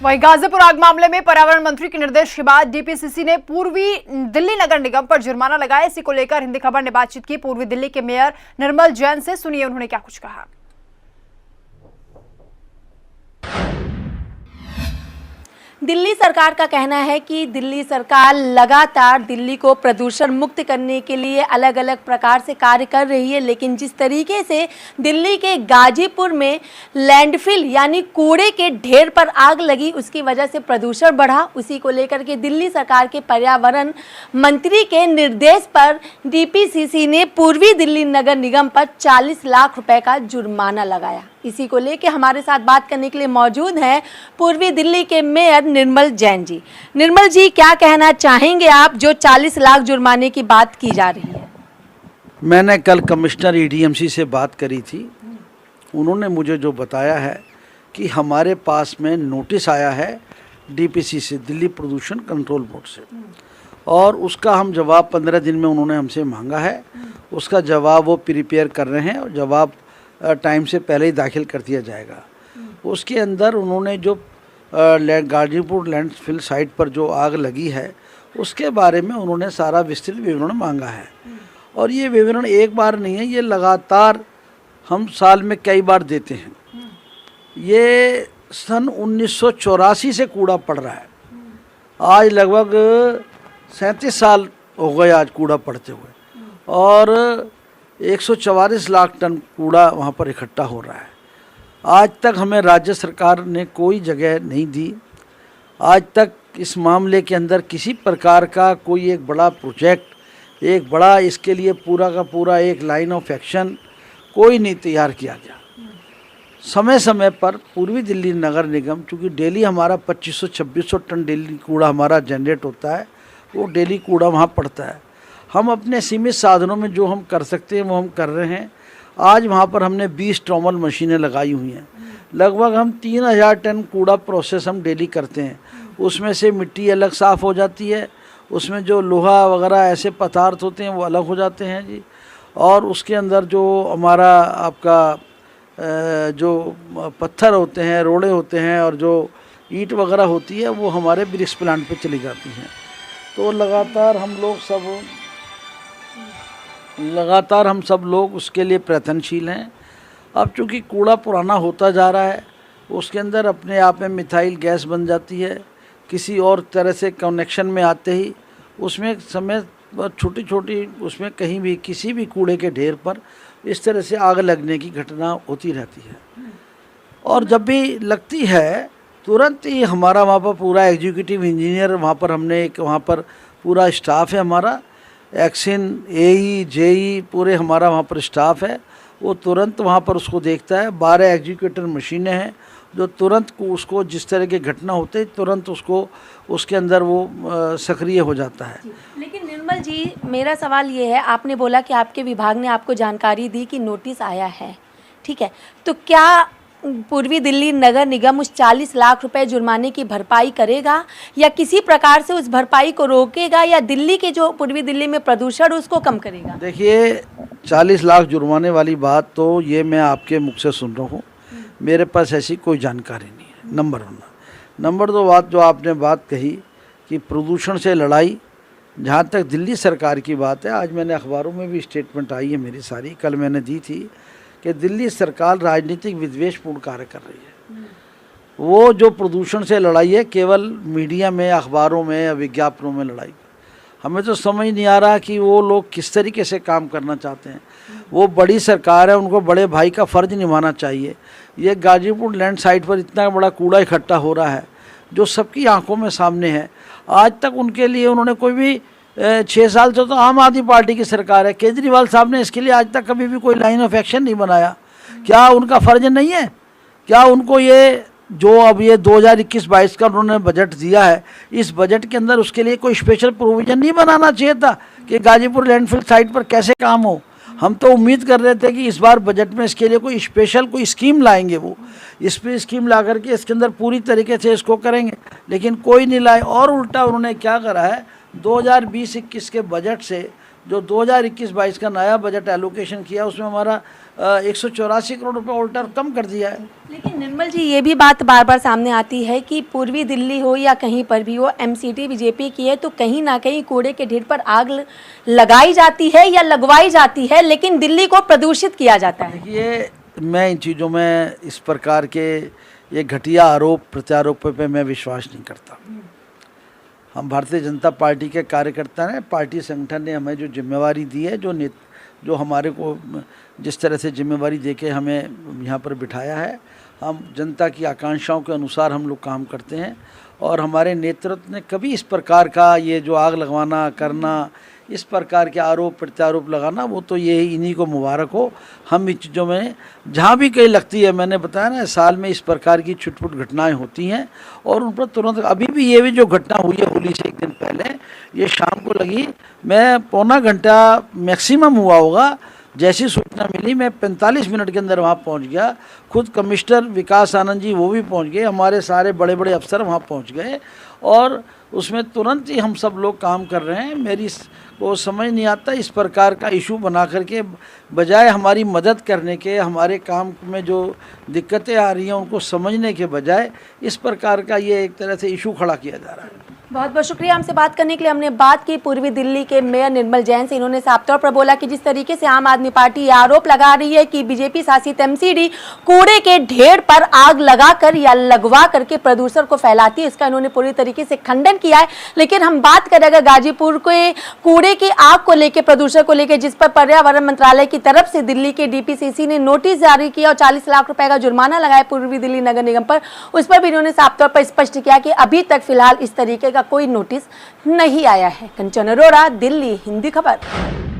वहीं गाजीपुर आग मामले में पर्यावरण मंत्री के निर्देश के बाद डीपीसीसी ने पूर्वी दिल्ली नगर निगम पर जुर्माना लगाया। इसी को लेकर हिंदी खबर ने बातचीत की पूर्वी दिल्ली के मेयर निर्मल जैन से। सुनिए उन्होंने क्या कुछ कहा। दिल्ली सरकार का कहना है कि दिल्ली सरकार लगातार दिल्ली को प्रदूषण मुक्त करने के लिए अलग अलग प्रकार से कार्य कर रही है, लेकिन जिस तरीके से दिल्ली के गाजीपुर में लैंडफिल यानी कूड़े के ढेर पर आग लगी, उसकी वजह से प्रदूषण बढ़ा। उसी को लेकर के दिल्ली सरकार के पर्यावरण मंत्री के निर्देश पर डीपीसीसी ने पूर्वी दिल्ली नगर निगम पर 40 लाख रुपए का जुर्माना लगाया। इसी को लेकर हमारे साथ बात करने के लिए मौजूद हैं पूर्वी दिल्ली के मेयर निर्मल जैन जी। निर्मल जी, क्या कहना चाहेंगे आप जो 40 लाख जुर्माने की बात की जा रही है? मैंने कल कमिश्नर ईडीएमसी से बात करी थी। उन्होंने मुझे जो बताया है कि हमारे पास में नोटिस आया है डीपीसी से, दिल्ली प्रदूषण कंट्रोल बोर्ड से, और उसका हम जवाब 15 दिन में उन्होंने हमसे मांगा है। उसका जवाब वो प्रिपेयर कर रहे हैं और जवाब टाइम से पहले ही दाखिल कर दिया जाएगा। उसके अंदर उन्होंने जो गाजीपुर लैंडफिल साइट पर जो आग लगी है उसके बारे में उन्होंने सारा विस्तृत विवरण मांगा है। और ये विवरण एक बार नहीं है, ये लगातार हम साल में कई बार देते हैं। ये सन 1984 से कूड़ा पड़ रहा है। आज लगभग 37 साल हो गए आज कूड़ा पड़ते हुए, और 144 लाख टन कूड़ा वहाँ पर इकट्ठा हो रहा है। आज तक हमें राज्य सरकार ने कोई जगह नहीं दी। आज तक इस मामले के अंदर किसी प्रकार का कोई एक बड़ा प्रोजेक्ट, एक बड़ा इसके लिए पूरा का पूरा एक लाइन ऑफ एक्शन कोई नहीं तैयार किया गया। समय समय पर पूर्वी दिल्ली नगर निगम, चूँकि डेली हमारा 2500-2600 टन डेली कूड़ा हमारा जनरेट होता है, वो डेली कूड़ा वहाँ पड़ता है। हम अपने सीमित साधनों में जो हम कर सकते हैं वो हम कर रहे हैं। आज वहाँ पर हमने 20 ट्रॉमल मशीनें लगाई हुई हैं। लगभग हम 3000 टन कूड़ा प्रोसेस हम डेली करते हैं। उसमें से मिट्टी अलग साफ़ हो जाती है, उसमें जो लोहा वगैरह ऐसे पदार्थ होते हैं वो अलग हो जाते हैं जी। और उसके अंदर जो हमारा आपका जो पत्थर होते हैं, रोड़े होते हैं और जो ईंट वगैरह होती है वो हमारे ब्रिक्स प्लांट पे चली जाती हैं। तो लगातार हम सब लोग उसके लिए प्रयत्नशील हैं। अब चूँकि कूड़ा पुराना होता जा रहा है, उसके अंदर अपने आप में मिथाइल गैस बन जाती है। किसी और तरह से कनेक्शन में आते ही उसमें समय छोटी छोटी उसमें कहीं भी किसी भी कूड़े के ढेर पर इस तरह से आग लगने की घटना होती रहती है। और जब भी लगती है तुरंत ही हमारा वहाँ पर पूरा एग्जीक्यूटिव इंजीनियर, वहाँ पर हमने एक वहाँ पर पूरा स्टाफ है हमारा, एक्सिन, एई, जेई, पूरे हमारा वहाँ पर स्टाफ है। वो तुरंत वहाँ पर उसको देखता है। 12 एग्जीक्यूटर मशीनें हैं जो तुरंत उसको जिस तरह की घटना होते ही तुरंत उसको उसके अंदर वो सक्रिय हो जाता है। लेकिन निर्मल जी, मेरा सवाल ये है, आपने बोला कि आपके विभाग ने आपको जानकारी दी कि नोटिस आया है, ठीक है, तो क्या पूर्वी दिल्ली नगर निगम उस 40 लाख रुपए जुर्माने की भरपाई करेगा या किसी प्रकार से उस भरपाई को रोकेगा, या दिल्ली के जो पूर्वी दिल्ली में प्रदूषण उसको कम करेगा? देखिए, 40 लाख जुर्माने वाली बात तो ये मैं आपके मुख से सुन रहा हूँ। मेरे पास ऐसी कोई जानकारी नहीं है, नंबर 1। नंबर 2 बात जो आपने बात कही कि प्रदूषण से लड़ाई, जहाँ तक दिल्ली सरकार की बात है, आज मैंने अखबारों में भी स्टेटमेंट आई है मेरी सारी, कल मैंने दी थी कि दिल्ली सरकार राजनीतिक विद्वेषपूर्ण कार्य कर रही है। वो जो प्रदूषण से लड़ाई है केवल मीडिया में, अखबारों में या विज्ञापनों में लड़ाई। हमें तो समझ नहीं आ रहा कि वो लोग किस तरीके से काम करना चाहते हैं। वो बड़ी सरकार है, उनको बड़े भाई का फ़र्ज निभाना चाहिए। ये गाजीपुर लैंड साइट पर इतना बड़ा कूड़ा इकट्ठा हो रहा है जो सबकी आंखों में सामने है। आज तक उनके लिए उन्होंने कोई भी 6 साल से तो आम आदमी पार्टी की सरकार है, केजरीवाल साहब ने इसके लिए आज तक कभी भी कोई लाइन ऑफ एक्शन नहीं बनाया। क्या उनका फ़र्ज नहीं है? क्या उनको ये जो अब ये 2021-22 का उन्होंने बजट दिया है, इस बजट के अंदर उसके लिए कोई स्पेशल प्रोविज़न नहीं बनाना चाहिए था कि गाजीपुर लैंडफिल साइट पर कैसे काम हो? हम तो उम्मीद कर रहे थे कि इस बार बजट में इसके लिए कोई स्पेशल कोई स्कीम लाएंगे, वो इस पर स्कीम ला करके इसके अंदर पूरी तरीके से इसको करेंगे, लेकिन कोई नहीं लाए। और उल्टा उन्होंने क्या करा है, 2020-21 के बजट से जो 2021-22 का नया बजट एलोकेशन किया उसमें हमारा 184 करोड़ रुपए ऑल्टर कम कर दिया है। लेकिन निर्मल जी, ये भी बात बार बार सामने आती है कि पूर्वी दिल्ली हो या कहीं पर भी हो, एमसीडी बीजेपी की है तो कहीं ना कहीं कूड़े के ढेर पर आग लगाई जाती है या लगवाई जाती है, लेकिन दिल्ली को प्रदूषित किया जाता है। देखिए, मैं इन चीज़ों में इस प्रकार के ये घटिया आरोप प्रत्यारोपों पे मैं विश्वास नहीं करता। हम भारतीय जनता पार्टी के कार्यकर्ता हैं, पार्टी संगठन ने हमें जो जिम्मेवारी दी है, जो हमारे को जिस तरह से जिम्मेवारी देके हमें यहाँ पर बिठाया है, हम जनता की आकांक्षाओं के अनुसार हम लोग काम करते हैं। और हमारे नेतृत्व ने कभी इस प्रकार का ये जो आग लगवाना करना, इस प्रकार के आरोप प्रत्यारोप लगाना, वो तो ये इन्हीं को मुबारक हो। हम इस चीज़ों में जहाँ भी कहीं लगती है, मैंने बताया ना, साल में इस प्रकार की छुटपुट घटनाएं होती हैं और उन पर तुरंत, अभी भी ये भी जो घटना हुई है होली से एक दिन पहले, ये शाम को लगी, मैं पौना घंटा मैक्सिमम हुआ होगा, जैसी सूचना मिली मैं 45 मिनट के अंदर वहाँ पहुँच गया। खुद कमिश्नर विकास आनंद जी वो भी पहुँच गए, हमारे सारे बड़े बड़े अफसर वहाँ पहुँच गए और उसमें तुरंत ही हम सब लोग काम कर रहे हैं। मेरी को समझ नहीं आता इस प्रकार का इशू बना करके, बजाय हमारी मदद करने के, हमारे काम में जो दिक्कतें आ रही हैं उनको समझने के बजाय इस प्रकार का ये एक तरह से इशू खड़ा किया जा रहा है। बहुत बहुत शुक्रिया हमसे बात करने के लिए। हमने बात की पूर्वी दिल्ली के मेयर निर्मल जैन से। इन्होंने साफ तौर पर बोला कि जिस तरीके से आम आदमी पार्टी ये आरोप लगा रही है कि बीजेपी शासित एमसीडी कूड़े के ढेर पर आग लगाकर या लगवा करके प्रदूषण को फैलाती है, इसका इन्होंने पूरी तरीके से खंडन किया है। लेकिन हम बात करें अगर गाजीपुर के कूड़े की आग को लेकर, प्रदूषण को लेकर, जिस पर पर्यावरण मंत्रालय की तरफ से दिल्ली के डीपीसीसी ने नोटिस जारी किया और 40 लाख रुपए का जुर्माना लगाया पूर्वी दिल्ली नगर निगम पर, उस पर भी इन्होंने साफ तौर पर स्पष्ट किया कि अभी तक फिलहाल इस तरीके का कोई नोटिस नहीं आया है। कंचन अरोड़ा, दिल्ली, हिंदी खबर।